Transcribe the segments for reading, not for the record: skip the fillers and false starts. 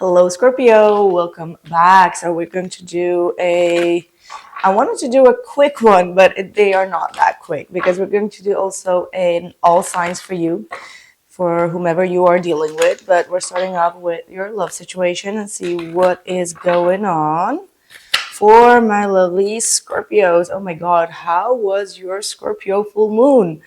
Hello, Scorpio. Welcome back. So we're going to do I wanted to do a quick one, but they are not that quick because we're going to do also an all signs for you, for whomever you are dealing with. But we're starting off with your love situation and see what is going on for my lovely Scorpios. Oh my God, how was your Scorpio full moon?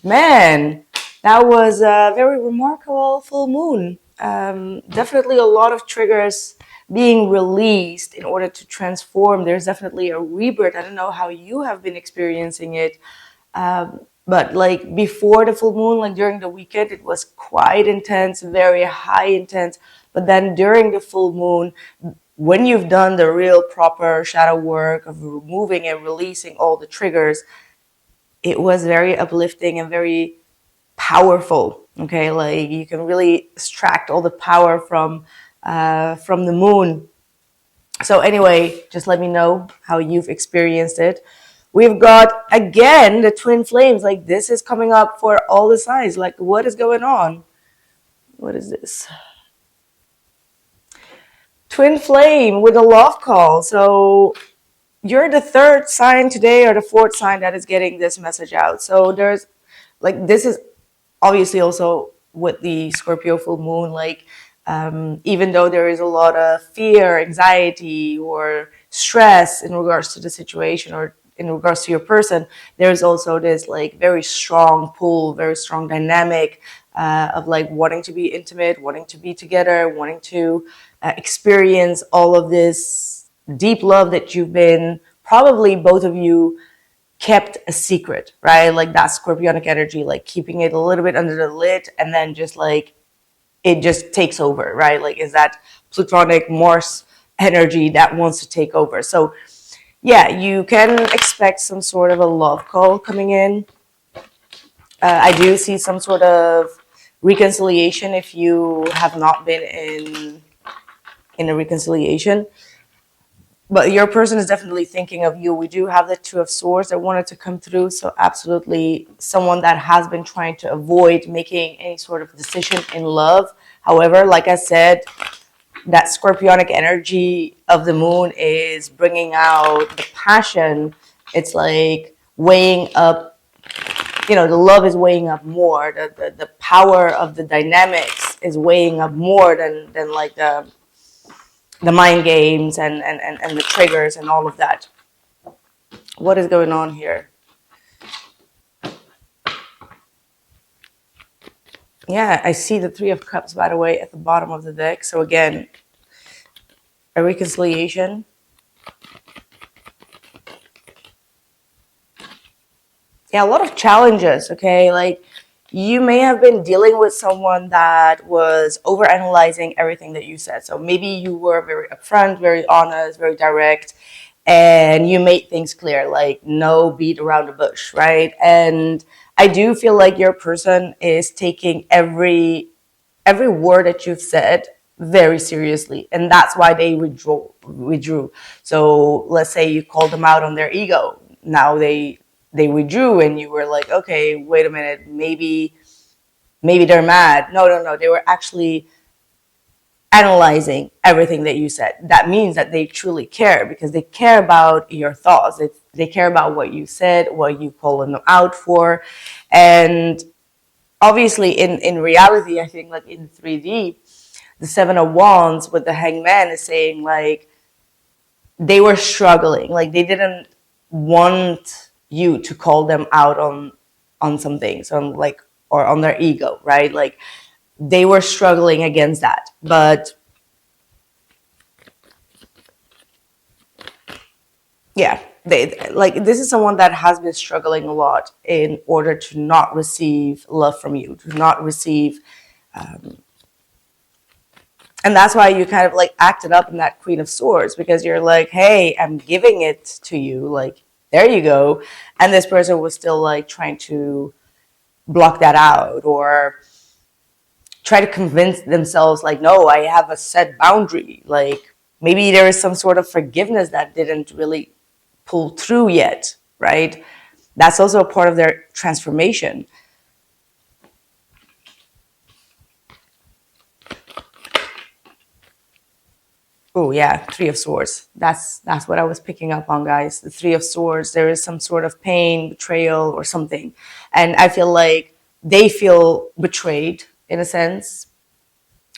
Man, that was a very remarkable full moon. Definitely a lot of triggers being released in order to transform. There's definitely a rebirth. I don't know how you have been experiencing it. But like before the full moon, like during the weekend, it was quite intense, very high intense. But then during the full moon, when you've done the real proper shadow work of removing and releasing all the triggers, it was very uplifting and very powerful. Okay, like you can really extract all the power from the moon. So anyway, just let me know how you've experienced it. We've got again the twin flames. Like this is coming up for all the signs. Like what is going on? What is this? Twin flame with a love call. So you're the third sign today or the fourth sign that is getting this message out. So there's like this is obviously also with the Scorpio full moon, like even though there is a lot of fear, anxiety, or stress in regards to the situation or in regards to your person, there's also this like very strong pull, very strong dynamic of like wanting to be intimate, wanting to be together, wanting to experience all of this deep love that you've been probably both of you kept a secret, right? Like that scorpionic energy, like keeping it a little bit under the lid and then just like it just takes over, right? Like is that plutonic Mars energy that wants to take over. So yeah, you can expect some sort of a love call coming in. I do see some sort of reconciliation if you have not been in a reconciliation. But your person is definitely thinking of you. We do have the Two of Swords that wanted to come through. So absolutely someone that has been trying to avoid making any sort of decision in love. However, like I said, that scorpionic energy of the moon is bringing out the passion. It's like weighing up, the love is weighing up more. The power of the dynamics is weighing up more than like the mind games and the triggers and all of that. What is going on here? Yeah, I see the Three of Cups, by the way, at the bottom of the deck. So again, a reconciliation. Yeah, a lot of challenges, okay? Like you may have been dealing with someone that was overanalyzing everything that you said. So maybe you were very upfront, very honest, very direct, and you made things clear, like no beat around the bush, right? And I do feel like your person is taking every word that you've said very seriously, and that's why they withdrew. So let's say you called them out on their ego. Now they withdrew and you were like, okay, wait a minute, maybe they're mad. No, they were actually analyzing everything that you said. That means that they truly care because they care about your thoughts. They care about what you said, what you called them out for. And obviously in reality, I think like in 3D, the Seven of Wands with the Hangman is saying like they were struggling. Like they didn't want you to call them out on some things, on like or on their ego, right? Like they were struggling against that. But yeah, they like this is someone that has been struggling a lot in order to not receive love from you, to not receive and that's why you kind of like acted up in that Queen of Swords because you're like, hey, I'm giving it to you, like there you go. And this person was still like trying to block that out or try to convince themselves like, no, I have a set boundary. Like maybe there is some sort of forgiveness that didn't really pull through yet, right? That's also a part of their transformation. Oh yeah, Three of Swords. That's what I was picking up on, guys. The Three of Swords. There is some sort of pain, betrayal, or something, and I feel like they feel betrayed in a sense.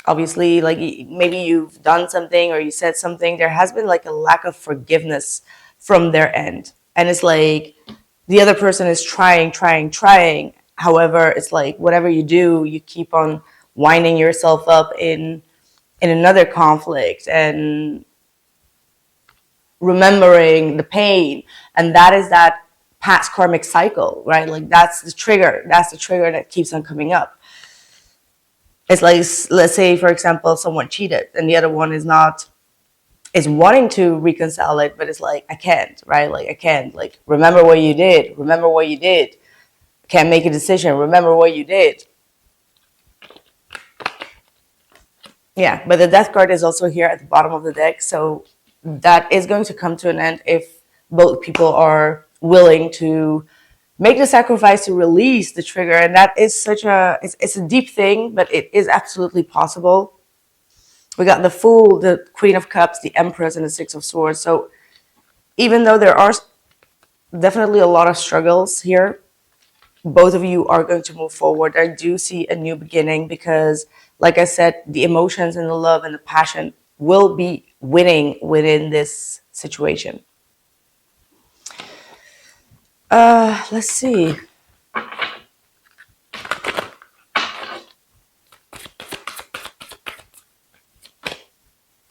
Obviously, like maybe you've done something or you said something. There has been like a lack of forgiveness from their end, and it's like the other person is trying, trying, trying. However, it's like whatever you do, you keep on winding yourself up in another conflict and remembering the pain, and that is that past karmic cycle, right? Like that's the trigger that keeps on coming up. It's like, let's say for example someone cheated and the other one is wanting to reconcile it, but it's like I can't, right? Like I can't, like remember what you did, remember what you did, can't make a decision, remember what you did. Yeah, but the death card is also here at the bottom of the deck, so that is going to come to an end if both people are willing to make the sacrifice to release the trigger. And that is such a it's a deep thing, but it is absolutely possible. We got the Fool, the Queen of Cups, the Empress, and the Six of Swords. So even though there are definitely a lot of struggles here, both of you are going to move forward. I do see a new beginning because, like I said, the emotions and the love and the passion will be winning within this situation. Let's see.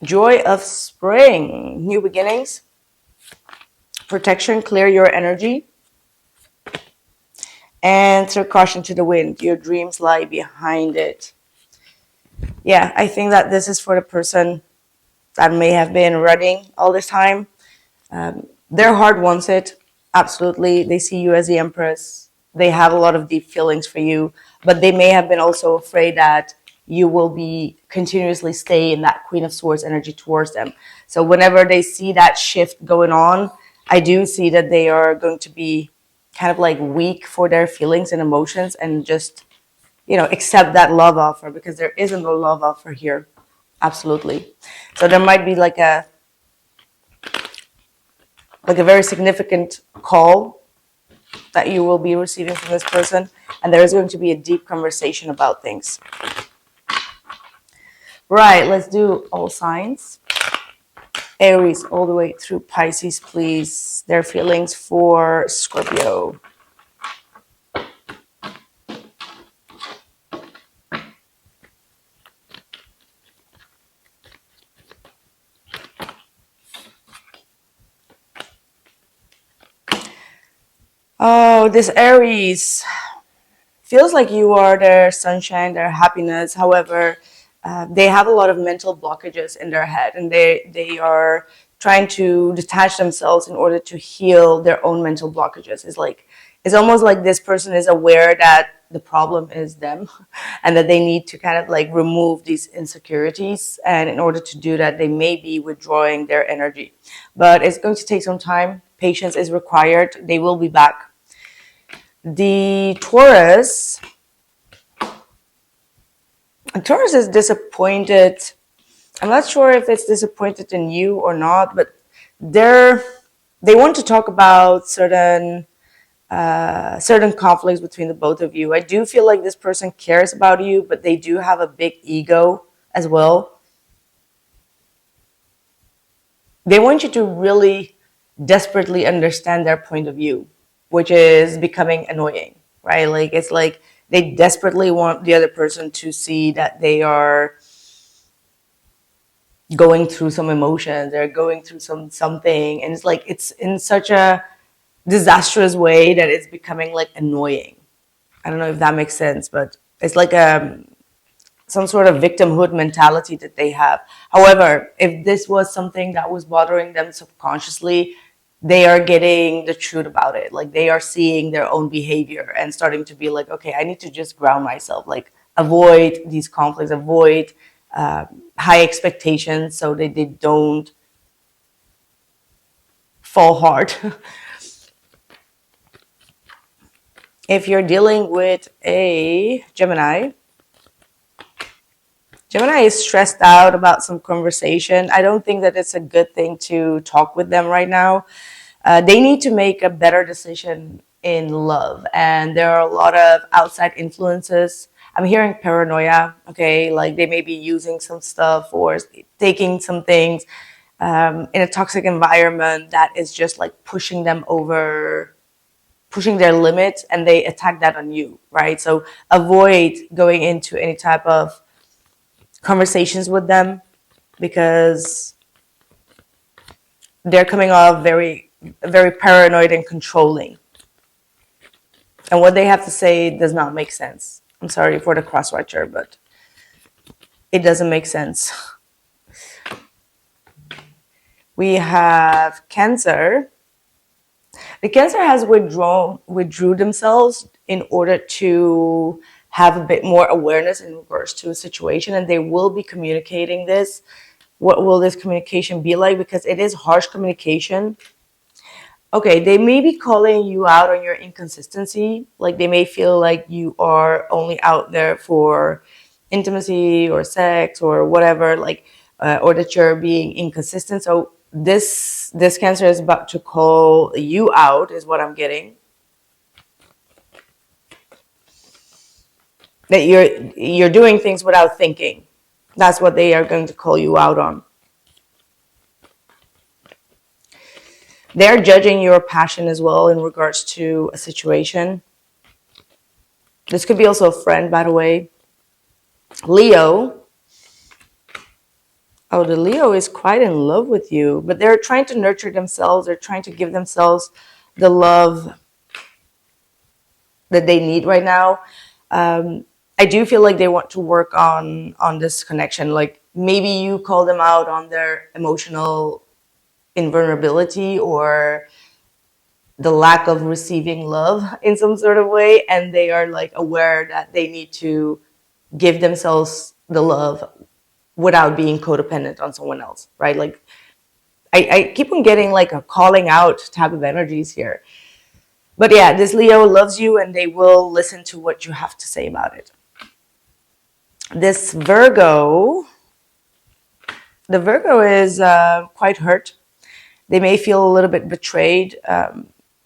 Joy of spring, new beginnings, protection, clear your energy, and throw caution to the wind. Your dreams lie behind it. Yeah, I think that this is for the person that may have been running all this time. Their heart wants it, absolutely. They see you as the Empress. They have a lot of deep feelings for you, but they may have been also afraid that you will be continuously stay in that Queen of Swords energy towards them. So whenever they see that shift going on, I do see that they are going to be kind of like weak for their feelings and emotions and just, accept that love offer, because there isn't a love offer here. Absolutely. So there might be like a very significant call that you will be receiving from this person, and there is going to be a deep conversation about things. Right, let's do all signs. Aries all the way through Pisces, please. Their feelings for Scorpio. Oh, this Aries feels like you are their sunshine, their happiness. However, they have a lot of mental blockages in their head, and they are trying to detach themselves in order to heal their own mental blockages. It's almost like this person is aware that the problem is them, and that they need to kind of like remove these insecurities. And in order to do that, they may be withdrawing their energy, but it's going to take some time. Patience is required. They will be back. The Taurus is disappointed. I'm not sure if it's disappointed in you or not, but they want to talk about certain conflicts between the both of you. I do feel like this person cares about you, but they do have a big ego as well. They want you to really desperately understand their point of view, which is becoming annoying, right? Like it's like they desperately want the other person to see that they are going through some emotions, they're going through something, and it's like it's in such a disastrous way that it's becoming like annoying. I don't know if that makes sense, but it's like some sort of victimhood mentality that they have. However, if this was something that was bothering them subconsciously, they are getting the truth about it. Like they are seeing their own behavior and starting to be like, okay, I need to just ground myself, like avoid these conflicts, avoid high expectations so that they don't fall hard. If you're dealing with a Gemini, Gemini is stressed out about some conversation. I don't think that it's a good thing to talk with them right now. They need to make a better decision in love, and there are a lot of outside influences. I'm hearing paranoia, okay, like they may be using some stuff or taking some things in a toxic environment that is just like pushing them over, pushing their limits, and they attack that on you, right? So avoid going into any type of conversations with them because they're coming off very paranoid and controlling. And what they have to say does not make sense. I'm sorry for the cross-watcher, but it doesn't make sense. We have Cancer. The Cancer has withdrew themselves in order to have a bit more awareness in regards to a situation, and they will be communicating this. What will this communication be like? Because it is harsh communication. Okay, they may be calling you out on your inconsistency. Like they may feel like you are only out there for intimacy or sex or whatever, like, or that you're being inconsistent. So this Cancer is about to call you out, is what I'm getting. That you're doing things without thinking. That's what they are going to call you out on. They're judging your passion as well in regards to a situation. This could be also a friend, by the way. Leo. Oh, the Leo is quite in love with you, but they're trying to nurture themselves. They're trying to give themselves the love that they need right now. I do feel like they want to work on this connection. Like maybe you call them out on their emotional invulnerability or the lack of receiving love in some sort of way, and they are like aware that they need to give themselves the love without being codependent on someone else, right? Like I keep on getting like a calling out type of energies here. But yeah, this Leo loves you and they will listen to what you have to say about it. This Virgo, the Virgo is quite hurt. They may feel a little bit betrayed.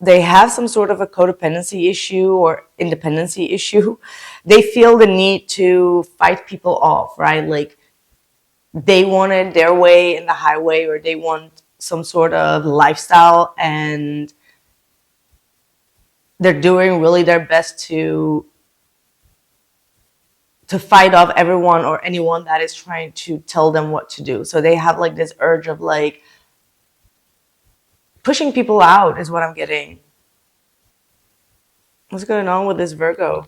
They have some sort of a codependency issue or independency issue. They feel the need to fight people off, right? Like they wanted their way in the highway, or they want some sort of lifestyle, and they're doing really their best to fight off everyone or anyone that is trying to tell them what to do. So they have like this urge of like pushing people out is what I'm getting. What's going on with this Virgo?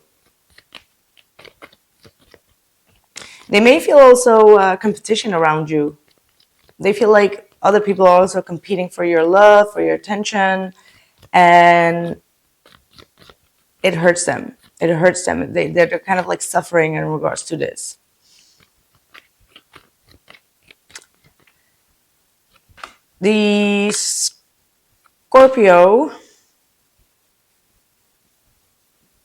They may feel also competition around you. They feel like other people are also competing for your love, for your attention, and it hurts them. It hurts them. They're kind of like suffering in regards to this. The Scorpio.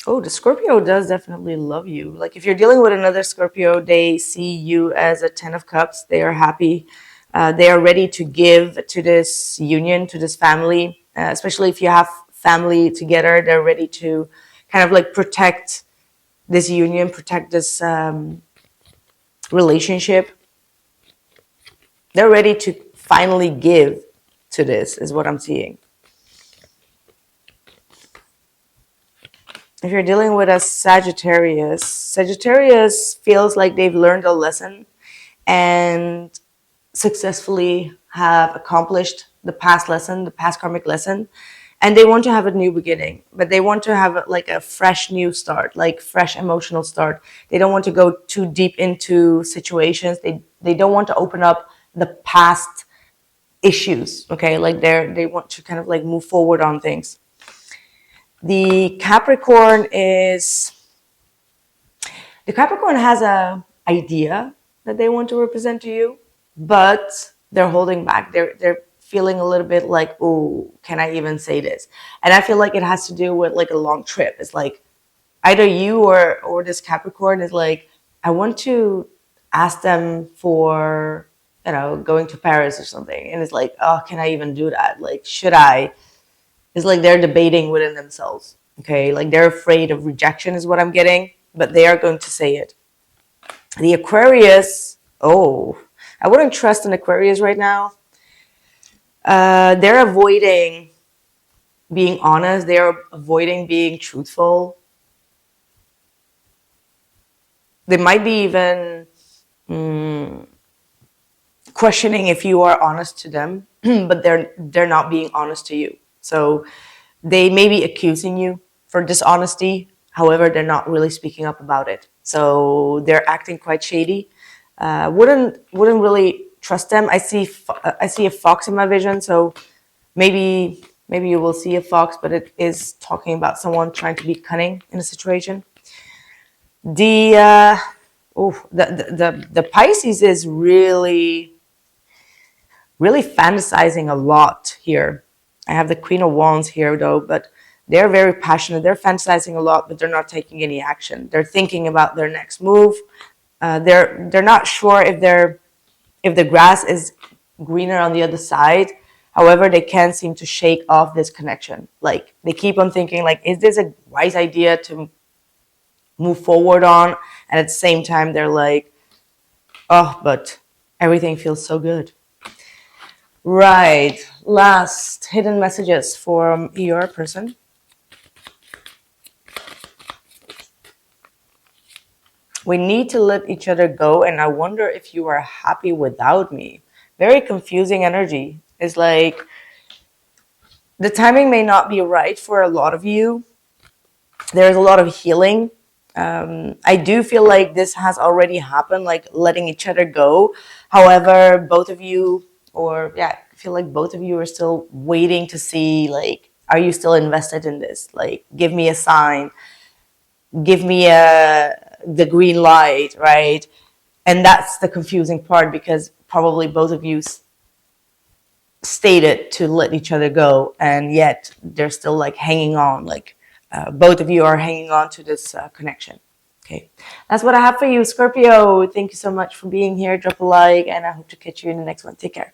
Oh, the Scorpio does definitely love you. Like if you're dealing with another Scorpio, they see you as a 10 of Cups. They are happy. They are ready to give to this union, to this family, especially if you have family together. They're ready to kind of like protect this union, protect this relationship. They're ready to finally give to this, is what I'm seeing. If you're dealing with a Sagittarius, Sagittarius feels like they've learned a lesson and successfully have accomplished the past lesson, the past karmic lesson, and they want to have a new beginning, but they want to have like a fresh new start, like fresh emotional start. They don't want to go too deep into situations. They don't want to open up the past issues, okay? Like they want to kind of like move forward on things. The Capricorn has a idea that they want to represent to you, but they're holding back. They're feeling a little bit like, oh, can I even say this? And I feel like it has to do with like a long trip. It's like either you or this Capricorn is like, I want to ask them for, going to Paris or something. And it's like, oh, can I even do that? Like, should I? It's like they're debating within themselves. Okay. Like they're afraid of rejection, is what I'm getting, but they are going to say it. The Aquarius, oh, I wouldn't trust an Aquarius right now. They're avoiding being honest, they're avoiding being truthful. They might be even questioning if you are honest to them, but they're not being honest to you. So they may be accusing you for dishonesty. However, they're not really speaking up about it. So they're acting quite shady. Wouldn't really trust them. I see a fox in my vision. So maybe you will see a fox, but it is talking about someone trying to be cunning in a situation. The the Pisces is really fantasizing a lot here. I have the Queen of Wands here though, but they're very passionate. They're fantasizing a lot, but they're not taking any action. They're thinking about their next move. They're not sure if the grass is greener on the other side. However, they can't seem to shake off this connection. Like they keep on thinking, like, is this a wise idea to move forward on? And at the same time, they're like, oh, but everything feels so good. Right. Last hidden messages from your person. We need to let each other go, and I wonder if you are happy without me. Very confusing energy. It's like the timing may not be right for a lot of you. There's a lot of healing. I do feel like this has already happened, like letting each other go. However, both of you, or yeah, I feel like both of you are still waiting to see, like, are you still invested in this? Like, give me a sign, give me the green light, right? And that's the confusing part because probably both of you stated to let each other go, and yet they're still like hanging on, like both of you are hanging on to this connection. Okay, that's what I have for you, Scorpio. Thank you so much for being here. Drop a like, and I hope to catch you in the next one. Take care.